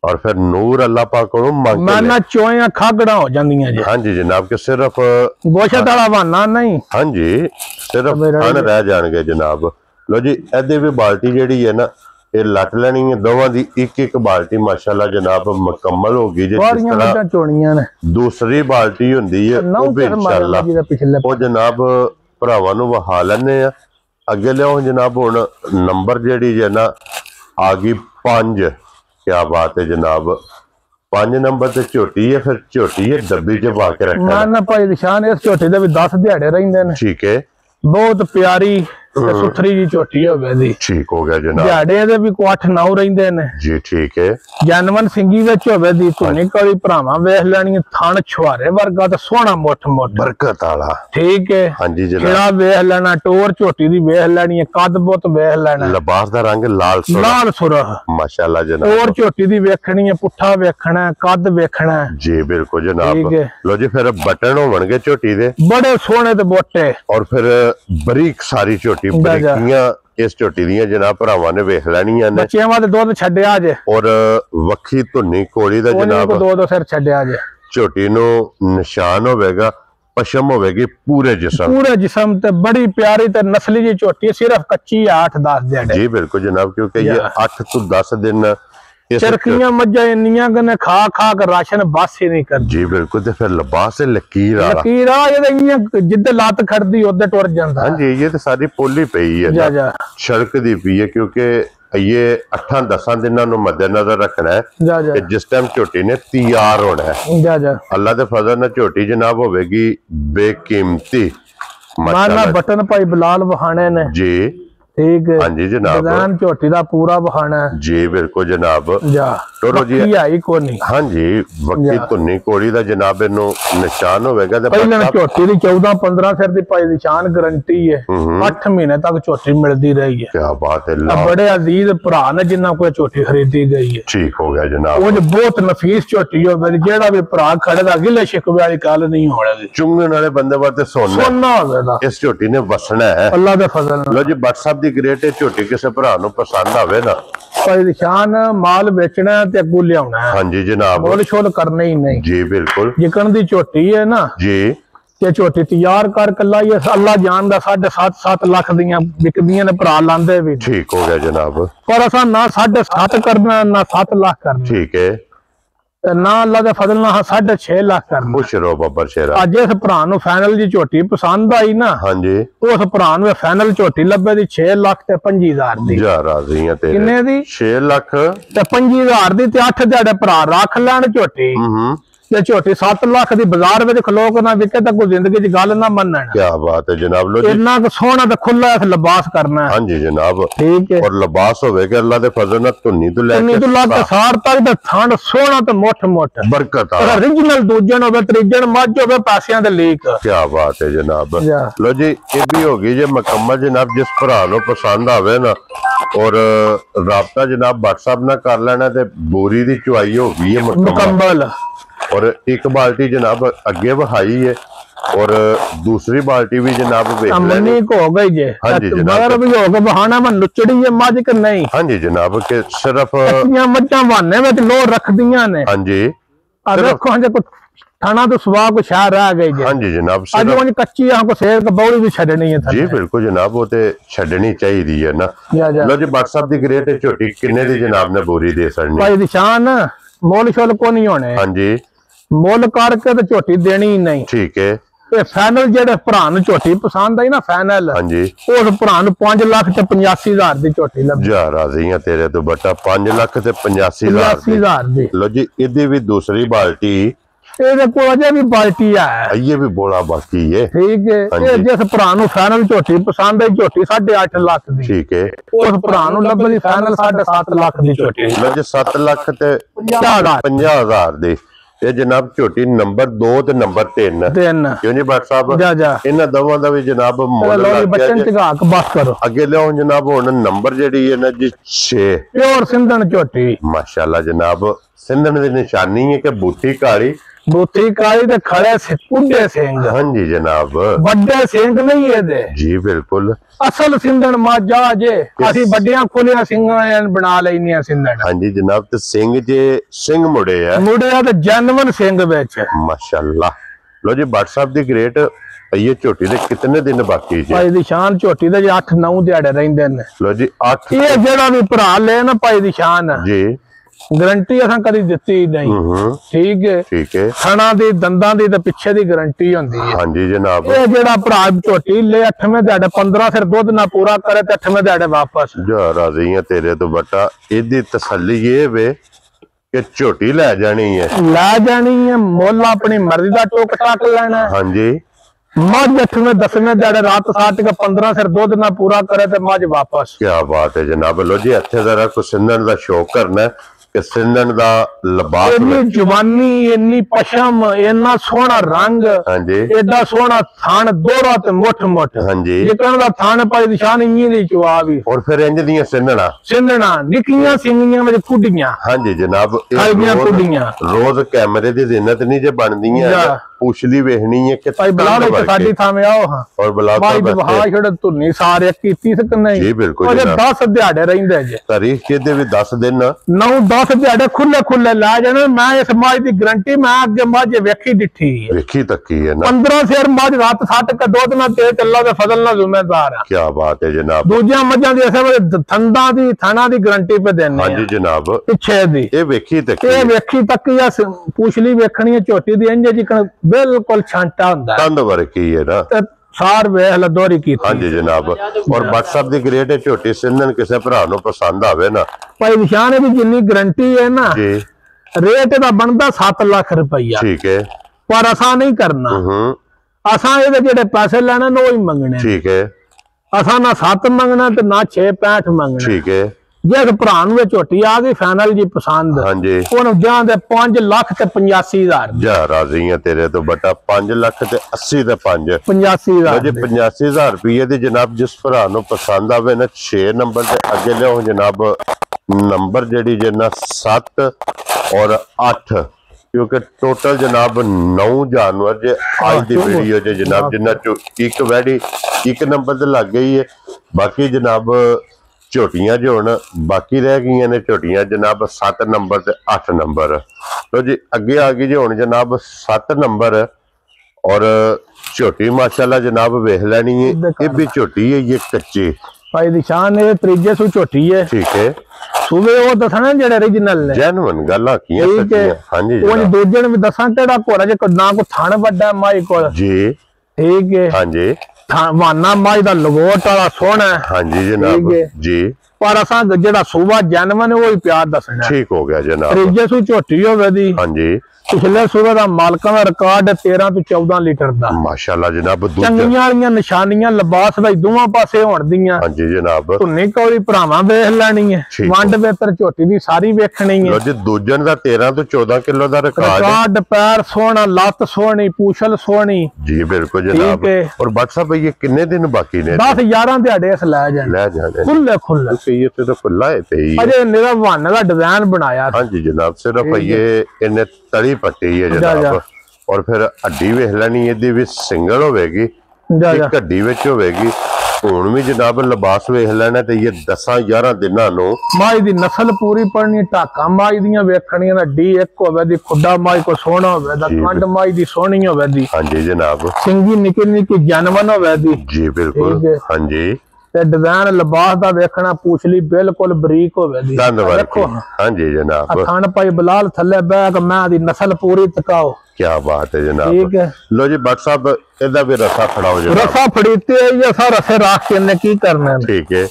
ਔਰ ਫਿਰ ਨੂਰ ਅੱਲਾਹ ਪਾਕ ਨੂੰ ਮੰਗ ਮੈਂ ਨਾ ਚੋਇਆਂ ਖਾਗੜਾ ਹੋ ਜਾਂਦੀਆਂ ਜੀ। ਹਾਂਜੀ ਜਨਾਬ, ਕਿ ਸਿਰਫ ਗੋਸ਼ਤ ਵਾਲਾ ਬਹਾਨਾ ਨਹੀਂ, ਹਾਂਜੀ ਸਿਰਫ ਖਾਣ ਰਹਿ ਜਾਣਗੇ ਜਨਾਬ। ਲੋ ਜੀ ਇਹਦੇ ਵੀ ਬਾਲਟੀ ਜਿਹੜੀ ਹੈ ਨਾ ਇਹ ਲੱਟ ਲੈਣੀ ਹੈ, ਦੋਵਾਂ ਦੀ ਇੱਕ ਬਾਲਟੀ ਮਾਸ਼ਾਅੱਲਾ ਜਨਾਬ ਮੁਕੰਮਲ ਹੋ ਗਈ ਜੇ। ਜਿਸ ਤਰ੍ਹਾਂ ਚੋਣੀਆਂ ਨੇ ਦੂਸਰੀ ਬਾਲਟੀ ਹੁੰਦੀ ਹੈ ਉਹ ਵੀ ਇਨਸ਼ਾਅੱਲਾ ਉਹ ਜਨਾਬ ਭਰਾਵਾਂ ਨੂੰ ਵਹਾ ਲੈਣੇ ਆ। ਅੱਗੇ ਲਿਆਓ ਜਨਾਬ, ਹੁਣ ਨੰਬਰ ਜਿਹੜੀ ਹੈ ਨਾ ਆ ਗਈ 5। ਕੀ ਬਾਤ ਹੈ ਜਨਾਬ, 5 ਨੰਬਰ ਤੇ ਝੋਟੀ ਹੈ, ਫਿਰ ਝੋਟੀ ਹੈ ਡੱਬੀ 'ਚ ਪਾ ਕੇ ਰੱਖਣਾ ਨਾ ਭਾਈ ਨਿਸ਼ਾਨ ਇਸ ਝੋਟੀ ਦੇ ਵੀ 10 ਦਿਹਾੜੇ ਰਹਿੰਦੇ ਨੇ, ਠੀਕ ਹੈ। ਬਹੁਤ ਪਿਆਰੀ ਤੇ ਸੁਥਰੀ ਜੀ ਝੋਟੀ ਹੋਵੇ ਦੀ, ਠੀਕ ਹੋ ਗਿਆ ਜਨਾਬ। ਦਿਹਾੜੇ ਦੇ ਵੀ 8-9 ਰਹਿੰਦੇ ਨੇ ਜੀ ਠੀਕ ਹੈ। ਜਨਮਨ ਸਿੰਘੀ ਵਿੱਚ ਹੋਵੇ ਦੀ, ਧੁਨੀ ਕਾਲੀ ਭਰਾਵਾਂ ਵੇਖ ਲੈਣੀ, ਥਣ ਛੁਹਾਰੇ ਵਰਗਾ ਤੇ ਸੋਹਣਾ ਮੁੱਠ ਬਰਕਤ ਵਾਲਾ, ਠੀਕ ਹੈ। ਹਾਂਜੀ ਜਨਾਬ, ਖੇੜਾ ਵੇਖ ਲੈਣਾ, ਟੋਰ ਝੋਟੀ ਦੀ ਵੇਖ ਲੈਣੀ, ਕੱਦ ਬੁੱਤ ਵੇਖ ਲੈਣਾ, ਲਿਬਾਸ ਦਾ ਰੰਗ ਲਾਲ ਸੁਰਖ ਮਾਸ਼ਾਅੱਲਾ ਜਨਾਬ। ਟੋਰ ਝੋਟੀ ਦੀ ਵੇਖਣੀ ਹੈ, ਪੁੱਠਾ ਵੇਖਣਾ, ਕੱਦ ਵੇਖਣਾ ਜੀ ਬਿਲਕੁਲ ਜਨਾਬ। ਠੀਕ ਹੈ। ਲੋ ਜੀ ਫਿਰ ਬਟਨ ਹੋਣਗੇ ਝੋਟੀ ਦੇ ਬੜੇ ਸੋਹਣੇ ਤੇ ਮੋਟੇ, ਔਰ ਫਿਰ ਬਰੀਕ ਸਾਰੀ ਝੋਟੀ, ਬਰੀਕੀਆਂ ਇਸ ਝੋਟੀ ਦੀਆਂ ਜਨਾਬ ਭਰਾਵਾਂ ਨੇ ਵੇਖ ਲੈਣੀਆਂ ਨੇ। ਬੱਚਿਆਂ ਵਾਲੇ ਦੁੱਧ ਛੱਡਿਆ ਜੇ, ਔਰ ਵੱਖੀ ਧੁੰਨੀ ਕੋਲੀ ਦਾ ਜਨਾਬ ਦੋ ਸਿਰ ਛੱਡਿਆ ਜੇ। ਝੋਟੀ ਨੂੰ ਨਿਸ਼ਾਨ ਹੋਵੇਗਾ, ਪਸ਼ਮ ਹੋਵੇਗੀ ਪੂਰੇ ਜਿਸਮ ਤੇ ਬੜੀ ਪਿਆਰੀ ਤੇ ਨਸਲੀ ਜੀ ਝੋਟੀ, ਸਿਰਫ ਕੱਚੀ 8-10 ਦਿਹਾੜੇ। ਜੀ ਬਿਲकुल ਜਨਾਬ, ਕਿਉਂਕਿ ਇਹ 8 ਤੋਂ 10 ਦਿਨ ਚਰਕੀਆਂ ਮੱਝਾਂ ਇੰਨੀਆਂ ਗਨੇ ਖਾ ਕੇ ਰਾਸ਼ਨ ਬਸ ਹੀ ਨਹੀਂ ਕਰਦੀ। ਜੀ ਬਿਲकुल, ਤੇ ਫਿਰ ਲਿਬਾਸ ਲਕੀਰ ਵਾਲਾ, ਲਕੀਰ ਆ ਇਹਦੇ ਜਿੱਦੇ ਲੱਤ ਖੜਦੀ ਉਹਦੇ ਟੁਰ ਜਾਂਦਾ। ਹਾਂਜੀ ਇਹ ਤੇ ਸਾਰੀ ਪੋਲੀ ਪਈ ਹੈ, ਸੜਕ ਦੀ ਪਈ ਹੈ, ਕਿਉਂਕਿ ਇਹ 8-10 ਦਿਨਾਂ ਨੂੰ ਮੱਦੇਨਜ਼ਰ ਰੱਖਣਾ ਹੈ ਕਿ ਜਿਸ ਟਾਈਮ ਝੋਟੀ ਨੇ ਤਿਆਰ ਹੋਣਾ ਹੈ। ਅੱਲਾ ਦੇ ਫਜ਼ਲ ਨਾਲ ਝੋਟੀ ਜਨਾਬ ਹੋਵੇਗੀ ਬੇਕੀਮਤੀ ਮਾਨਾ ਬਟਨ ਭਾਈ ਬਲਾਲ ਵਹਾਣੇ ਨੇ ਜੀ, ਠੀਕ ਹੈ। ਹਾਂਜੀ ਜਨਾਬ, ਡਿਜ਼ਾਈਨ ਝੋਟੀ ਦਾ ਪੂਰਾ ਵਹਾਣਾ ਜੀ ਬਿਲकुल ਜਨਾਬ। ਟੋਰੋ ਜੀ ਆਈ ਕੋਨੀ, ਹਾਂਜੀ ਵੱਕੀ ਧੁੰਨੀ ਕੋੜੀ ਦਾ ਜਨਾਬ ਇਹਨੂੰ ਨਿਸ਼ਾਨ ਹੋਵੇਗਾ। ਤੇ ਪਹਿਲਾਂ ਝੋਟੀ ਦੀ 14-15 ਸਿਰ ਦੀ ਭਾਈ ਨਿਸ਼ਾਨ ਗਰੰਟੀ ਹੈ, 8 ਮਹੀਨੇ ਤੱਕ ਝੋਟੀ ਮਿਲਦੀ ਰਹੀ ਹੈ। ਕੀ ਬਾਤ ਹੈ, ਬੜੇ ਅਜ਼ੀਜ਼ ਭਰਾ ਨੇ ਜਿਨ੍ਹਾਂ ਕੋਲ ਝੋਟੀ ਖਰੀਦੀ ਗਈ ਹੈ। ਠੀਕ ਹੋ ਗਿਆ ਜਨਾਬ। ਉਹ ਬਹੁਤ ਨਫੀਸ ਝੋਟੀ ਹੋਵੇ, ਜਿਹੜਾ ਵੀ ਭਰਾ ਖੜੇਗਾ ਗਿਲੇ ਸ਼ਿਕਵੇ ਵਾਲੀ ਗੱਲ ਨਹੀਂ ਹੋਣੀ। ਚੁੰਗਣ ਵਾਲੇ ਬੰਦੇ ਵਾਸਤੇ ਸੋਨਾ ਹੋਵੇਗਾ, ਇਸ ਝੋਟੀ ਨੇ ਵਸਣਾ ਹੈ ਅੱਲਾ ਦੇ ਫਜ਼ਲ ਨਾਲ। ਲੋ ਜੀ WhatsApp ਦੀ ਗ੍ਰੇਟ ਝੋਟੀ ਕਿਸੇ ਭਰਾ ਨੂੰ ਪਸੰਦ ਆਵੇ ਨਾ, ਭਾਈ ਨਿਸ਼ਾਨ ਮਾਲ ਵੇਚਣਾ ते अगू लिया हाँ जी जनाब, मोल शोल करने ही नहीं जी बिल्कुल। जिकन दी झोटी है ना जी, ते झोटी तैयार कर कला ये अल्लाह जानदा 7.5 लाख दियां बिकदियां ने भरा लांदे भी। ठीक हो गया जनाब। पर असा ना 7.5 करना ना 7 लाख करना, ठीक है, ते ना अल्लाह दे फजल ना 6.5 लाख करना। खुश रहो बब्बर शेरा। अज इस भरा नु फाइनल जी झोटी पसंद आई ना, हाँ जी, उस भरा नु फाइनल झोटी लब्बे दी 6 लाख ते 25,000 दी। जा राजी हैं तेरे। किन्ने दी? 6 लाख ते 25,000 दी ते 8 दिहाड़े भरा रख लैन झोटी ते झोटी 7 लाख दी बाजार में खलो के ना विके तो कोई जिंदगी च गल ना मनन। क्या बात है जनाब। लो जी, इन्ना सोहना ते खुला लिबास करना है। हाँ जी जनाब, ठीक है। और लिबास होवे के अल्लाह दे फजल नाल धुन्नी तो लेके सार तक ते थान सोहना ते मुठ मुठ बरकत आ। ओरिजिनल दूजन होवे, त्रीजन मझ होवे, पैसियां दे लीक। क्या बात है जनाब। लो जी, ये भी होगी जे मुकम्मल जनाब, जिस भरा नु पसंद आवे ना और राबता जनाब व्हाट्सएप ना कर लेना ते बोरी दी चुआई हो गई है मुकम्मल। और एक बाल्टी जनाब अगे बहाई है और दूसरी बाल्टी भी जनाब हो गई जे। हाँ जी जनाब, भी हो गया बहाना में नुचड़ी है मझ के नहीं। हाँ जी जनाब, के सिर्फ मझां बहाने में लो रख दियां ने। हाँ जी, देखो हाँ कुछ थाना तो सुबह को शहर रह गई जे। हाँ जी जनाब, आज कच्ची को शेर का बौड़ी भी छड़नी है। जी बिल्कुल जनाब, वो ते छड़नी चाहिए है ना। लो जी, व्हाट्सएप दी ग्रेट झोटी किन्ने दी जनाब ने बोरी दे सड़नी? भाई निशान मोल शोल को नहीं होने। हाँ जी, मोल करके तो झोटी देनी ही नहीं। ठीक है। ते फाइनल जेड़े भरा नु झोटी पसंद आई ना फाइनल, हाँ जी, उस भरा नु 5,85,000 दी झोटी लगी। जा राजी हैं तेरे तो बटा 5,85,000 दी। लो जी, इदी भी दूसरी बाल्टी अजे भी बाल्टी है, ये भी बोला बाकी है। ठीक है। जिस भरा नु फाइनल झोटी पसंद आई झोटी 8.5 लाख दी, ठीक है। उस भरा नु लब्बी फाइनल 7.5 लाख दी झोटी। लो जी, 7 लाख ते 50,000 दी। ये जनाब झोटी नंबर 2 ते नंबर 3 क्यों जी भाट साहब? इन दोवां दा भी जनाब मोल बच्चन चगाक बस करो। अगे लियो जनाब हुण नंबर जेडी है ना जी 6 प्योर सिंधन झोटी। माशाल्लाह जनाब, सिंधन दी निशानी है कि बूटी काली, बूटी काली ते खड़े से कुंडे सिंह। हाँ जी जनाब, बड़े सिंह नहीं है दे। जी बिल्कुल, असल सिंधन माजा जे असि बड़ियां खुलियां सिंगां बना लेनियां सिंधन। हाँ जी जनाब, ते सिंह जे सिंह मुड़े है ते जनवन सिंह विच माशाल्लाह। लो जी, व्हाट्सएप दी ग्रेट ये झोटी दे कितने दिन बाकी जी? भाई दी शान झोटी दे 8-9 दिहाड़े रहिंदे ने। लो जी, 8 ये जेड़ा भी भरा ले ना भाई दी शान जी, गारंटी असां कदी दित्ती नहीं। ठीक है, ठीक है। खाना दी दंदां दी ते पिछे दी गारंटी होंदी है। हाँ जी जनाब, ये जेड़ा भरा झोटी ले 8वें दिहाड़े 15 सिर दुध ना पूरा करे ते 8वें दिहाड़े वापस। जा राजी हैं तेरे तो बटा, इदी तसल्ली ये वे कि झोटी ले जानी है, मोल अपनी मर्जी का टोक टाक लेना है। हाँ जी, मझ 8वें 10वें दिहाड़े रात साट के 15 सिर दुध ना पूरा करे ते मझ वापस। क्या बात है जनाब। लो जी, इत्थे जरा कुछ सिंधन दा शौक करना है कि सिंधन दा लिबास, इन्नी जवानी, इन्नी पशम, इन्ना सोहना रंग, हाँ जी, एडा सोहना थान दोहरा ते मुठ मुठ। हाँ जी, जिकन दा थान पाई निशान इंजी दी चुआ भी। और फिर इंज दियां सिंधना निक्कियां सिंगियां विच कुड़ियां। हाँ जी जनाब, कुड़ियां रोज कैमरे दी जिन्नत नहीं जे बनदियां, पुछली वेखनी है कि भाई बुला ले साडी थावे आओ। हां, और बुला भाई बहा छड़ धुन्नी सारे कीती सक नहीं। जी बिल्कुल जनाब, 10 दिहाड़े रहिंदे जे तारीख के दे भी 10 दिन 9-10 दिहाड़े खुले खुले ला जाने। मैं इस मझ दी गारंटी मैं अगे मझ वेखी डिठी है, वेखी तकी है ना। 15 सिर मझ रात साट के दुध ना ते अल्लाह दे फजल ना जिम्मेदार है। क्या बात है जनाब। दूजियां मझां दी ऐसे थंदा दी थाना दी गारंटी पे देने। हां जी जनाब, पिछे दी ये वेखी तकी, ये वेखी तकी या पूछली वेखनी है झोटी दी इंज जिकन बिल्कुल छांटा हुंदा है, तंद वर्की है ना। सार वेख ल दोरी की। हाँ जी जनाब, और व्हाट्सएप दी ग्रेट झोटी सिंधन किसे भरा नु पसंद आवे ना, भाई निशान दी जिन्नी गारंटी है ना जी, रेट दा बनदा 7 लाख रुपया। ठीक है, पर असा नहीं करना, असा ये जेडे पैसे लेने ने वही मंगने। ठीक है, असा ना 7 मंगना ते ना 6.65 मंगना। ठीक है। जिस भरा नु झोटी आ गई फाइनल जी पसंद, हाँ जी, ओनु जां दे 5,85,000। जा राजी हैं तेरे तो बटा 5,80,000 ते 85,000 जी 85,000 रुपये दी जनाब। जिस भरा नु पसंद आवे ना 6 नंबर ते अगे लियो जनाब नंबर जेडी जना 7 और 8, क्योंकि टोटल जनाब 9 जानवर जे आज दी वीडियो जे जनाब, जिन्ना चो एक वैडी एक नंबर ते लग गई है। बाकी जनाब ਝੋਟੀਆਂ ਜੋ ਹੁਣ ਬਾਕੀ ਰਹਿ ਗਈਆਂ ਨੇ ਝੋਟੀਆਂ ਜਨਾਬ 7 ਨੰਬਰ ਤੇ 8 ਨੰਬਰ। ਲੋ ਜੀ ਅੱਗੇ ਆ ਗਈ ਜੀ ਹੁਣ ਜਨਾਬ 7 ਨੰਬਰ ਔਰ ਝੋਟੀ ਮਾਸ਼ਾਅल्लाह जनाब वेख लेनी है। ये भी झोटी है, ये कच्ची भाई दी शान है, त्रीजे सू झोटी है। ठीक है, सूबे वो दसना जेड़े ओरिजिनल ने जेन्युइन गल आखियां सच्चियां। हां जी वो दूजे ने भी दसा केड़ा कोरा जे ना को थान बड़ा माई कोल जी। ठीक है, हां जी, वाना माई दा लगोट वाला सोना। हां जी जनाब जी, पर असा जेड़ा सूबा जेन्युइन है वो ही प्यार दसना। ठीक हो गया जनाब। त्रीजे सू झोटी होवे दी। हां जी, पिछले सूबे दा मालकां दा रिकॉर्ड 13 तो 14 लीटर दा माशाअल्लाह जनाब। चंगियां वालियां निशानियां लिबास दा दोवां पासे होण दियां। हां जी जनाब, धुन्नी कौरी भरावां वेख लैनी है, वंड बेतर झोटी दी सारी वेखनी है। लो जी दूजन दा 13 तो 14 किलो दा रिकॉर्ड। पैर सोहना, लत सोहनी, पूछल सोहनी। जी बिल्कुल जनाब। और व्हाट्सएप ये कितने दिन बाकी ने? 10-11 दिहाड़े इस ले जाने खुले खुले। ये तो खुला है ते अजे मेरा वन दा डिजाइन बनाया। हां जी जनाब, सिर्फ ये इन्ने तली पट्टी है जनाब। और फिर हड्डी वेख लेनी इहदी भी सिंगल होवेगी, एक हड्डी विच होवेगी। हुण भी जनाब लिबास वेख लेना ते ये 10-11 दिनां नूं माई दी नस्ल पूरी पढ़नी। टाका माई दियां वेखणियां, हड्डी एक होवे दी, खुड्डा माई को सोहना होवे दा, कंड माई दी सोहनी होवे दी। हां जी जनाब, सिंगी निक्की निक्की जेन्युइन होवे दी। जी बिल्कुल। हां जी, ते डिजाइन लिबास दा वेखना, पूछली बिल्कुल बरीक होवे दी। देखो हां जी जनाब, खान पाई बिलाल थल्ले बैग मैं दी नस्ल पूरी तकाओ। क्या बात है जनाब। ठीक है, लो जी बट साहब इहदा भी रसा फड़ाओ जनाब। रसा फड़ीते ये सारा रसे राख के ने की करना है। ठीक है,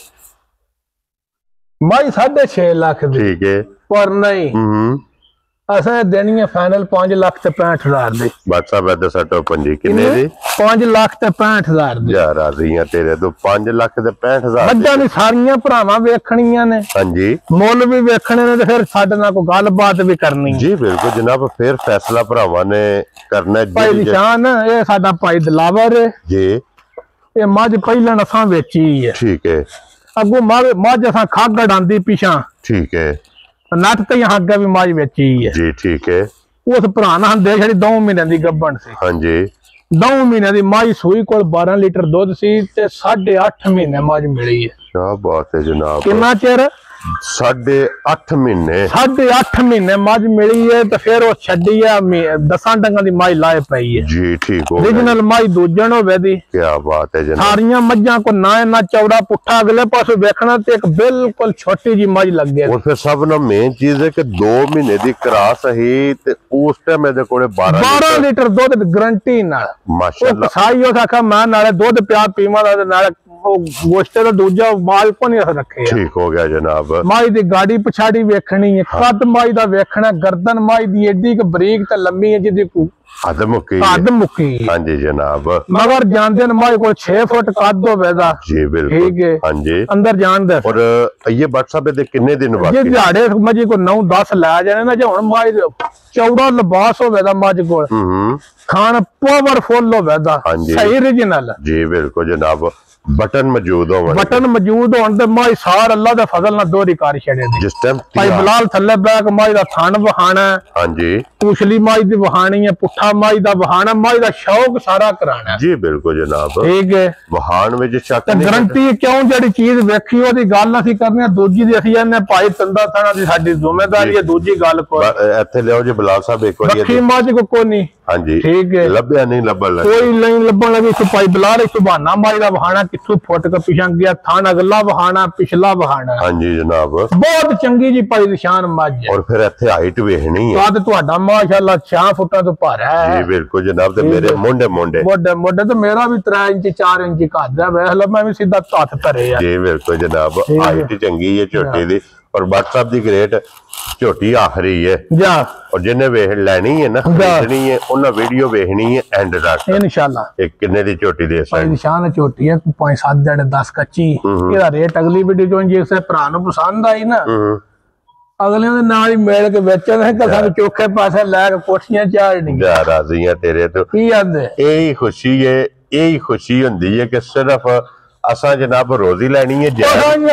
माई 6.5 लाख दी। ठीक है, पर नहीं असा देनी है फाइनल 5,65,000 दी। बट साहब इधर सटो पंजी किन्ने दी? 5,65,000 दी। यार आ रही तेरे तो 5,65,000 मज्जां दी सारियां भरावां वेखणियां ने। हां जी, मुੱਲ भी वेखणे ने ते फिर साडे नाल कोई गलबात भी करनी है। जी बिल्कुल जनाब, फिर फैसला भरावां ने करना है। भाई निशान ये साडा भाई दिलावर है जी, ये मझ पहले असां वेची है। ठीक है, अगू मझ असां खागड़ आंदी पिछां। ठीक है, नट ते यहाँ अगे भी मझ वेची है जी। ठीक है, उस भरा ना दे छड़ी 2 महीने दी गब्बन सी। हां जी, 2 महीने दी मझ सूई कोल 12 लीटर दुध सी ते 8.5 महीने मझ मिली है। क्या बात है जनाब। कितना चिर? 8.5 महीने। 8.5 महीने मझ मिली है तो फिर वो छड़ी है 10 डंगा दी मझ लाए पई है। जी ठीक हो गया। ओरिजिनल मझ दूजन होवे दी। क्या बात है जनाब। सारियां मझां को ना चौड़ा पुट्ठा अगले पासे देखना ते एक बिल्कुल छोटी जी मझ लग गई। और फिर सब ना मेन चीज है कि 2 महीने दी क्रॉस है ते उस टाइम मेरे कोले 12 लीटर दुध गारंटी नाल। माशाल्लाह। कसाई हो आखा मैं नाले दुध प्या पीवा दा नाले गोश्ते दा दूजा माल को नहीं रखे। ठीक हो गया जनाब। माई दी गाड़ी पछाड़ी वेखनी है, कद माई दा वेखना, गर्दन माई दी एडी क बरीक ते लंबी है जिदी हद मुक्की। हां जी जनाब। मगर जानदे न माई को 6 फुट कद होवे दा। जी बिल्कुल। ठीक है, हां जी, अंदर जान दे। और ये व्हाट्सएप दे कितने दिन बाकी? ये दिहाड़े मजी को 9-10 ला जाने ना जे हुन माई चौड़ा लिबास होवे दा मज कोल। खान पावरफुल होवे दा, सही ओरिजिनल। जी बिल्कुल जनाब। बटन मौजूद हो, बटन मौजूद होने ते माई सार अल्लाह दे फजल नाल दोहरी कर छड़े दी। जिस टाइम भाई बिलाल थल्ले बैक माई दा थान वहाना। हां जी, पूछली माई दी वहानी है, पुट्ठा माई दा वहाना, माई दा शौक सारा कराना। जी बिल्कुल जनाब। ठीक है, वहान में शक नहीं। गारंटी क्यों जड़ी चीज वेखी ओदी गल असि करने, दूजी दी असि ने भाई तंदा थाना दी साडी जिम्मेदारी है। दूजी गल को इथे लियो जी बिलाल साहब एक बार रखी मां को कोनी। हां जी, ठीक है, लभया नहीं लभन लगा, कोई नहीं लभन लगी। तो भाई बिलाल इस बहाना माई दा वहाना किथों फुट के पिछा गया, थान अगला वहाना पिछला वहाना। हां जी जनाब, बहुत चंगी जी भाई निशान मझ। और फिर इथे हाइट वेखनी है, कद तुहाडा माशाअल्लाह 6 फुटां तो भारा है। जी बिल्कुल जनाब। ते मेरे मोंडे मोडे तो मेरा भी 3 इंच 4 इंच कद है। वेख लो मैं भी सीधा हथ धरे है। जी बिल्कुल जनाब। हाइट चंगी है छोटी दी। और व्हाट्सएप दी ग्रेट छोटी आखरी है जा। और जिन्हें वेख लेनी है ना, खरीदनी है, उन्हें वीडियो वेखनी है एंड तक इंशाल्लाह। एक किन्ने दी छोटी दे भाई निशान छोटी है 5-7 दिहाड़े 10 कच्ची। ਇਹਦਾ ਰੇਟ ਅਗਲੀ ਵੀਡੀਓ ਚੋਂ ਜੇ ਕਿਸੇ ਭਰਾ ਨੂੰ ਪਸੰਦ ਆਈ ਨਾ, ਅਗਲੇ ਦੇ ਨਾਲ ਹੀ ਮਿਲ ਕੇ ਵੇਚਣ ਕਿ ਸਾਨੂੰ ਚੋਖੇ ਪਾਸੇ ਲੈ ਕੇ ਕੋਠੀਆਂ ਚਾੜਨੀ। ਜਾ ਰਾਜ਼ੀਆਂ ਤੇਰੇ ਤੋਂ। ਕੀ ਆਂਦੇ ਇਹੀ ਖੁਸ਼ੀ ਹੈ, ਇਹੀ ਖੁਸ਼ੀ ਹੁੰਦੀ ਹੈ ਕਿ ਸਿਰਫ असा जनाब रोजी लेनी है।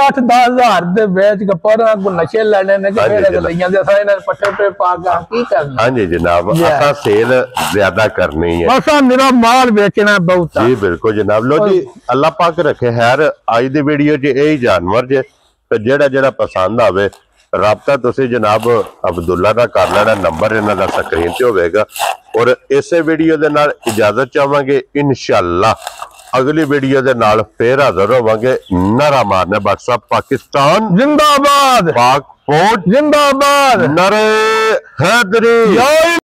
8-10 हजार दे बेच के पर नशे लेने ने कि मेरे गलियां दे असा इन्हां पट्टे पे पा के की करना। हां जी जनाब, असा सेल ज्यादा करनी है, असा मेरा माल बेचना बहुत। जी बिल्कुल जनाब। लो जी, अल्लाह पाक रखे खैर। आज दी वीडियो च यही जानवर जे ਤੇ ਜਿਹੜਾ ਪਸੰਦ ਆਵੇ ਰਾਬਤਾ ਤੁਸੀਂ ਜਨਾਬ ਅਬਦੁੱਲਾ ਦਾ ਕਰ ਲੈਣਾ, ਨੰਬਰ ਇਹਨਾਂ ਦਾ ਸਕਰੀਨ ਤੇ ਹੋਵੇਗਾ। ਔਰ ਇਸੇ ਵੀਡੀਓ ਦੇ ਨਾਲ ਇਜਾਜ਼ਤ ਚਾਹਾਂਗੇ, ਇਨਸ਼ਾਅੱਲਾ ਅਗਲੀ ਵੀਡੀਓ ਦੇ ਨਾਲ ਫੇਰ ਹਾਜ਼ਰ ਹੋਵਾਂਗੇ। ਨਾਰਾ ਮਾਰਨਾ WhatsApp ਪਾਕਿस्तान जिंदाबाद, पाक फौज जिंदाबाद, नारे हैदरी।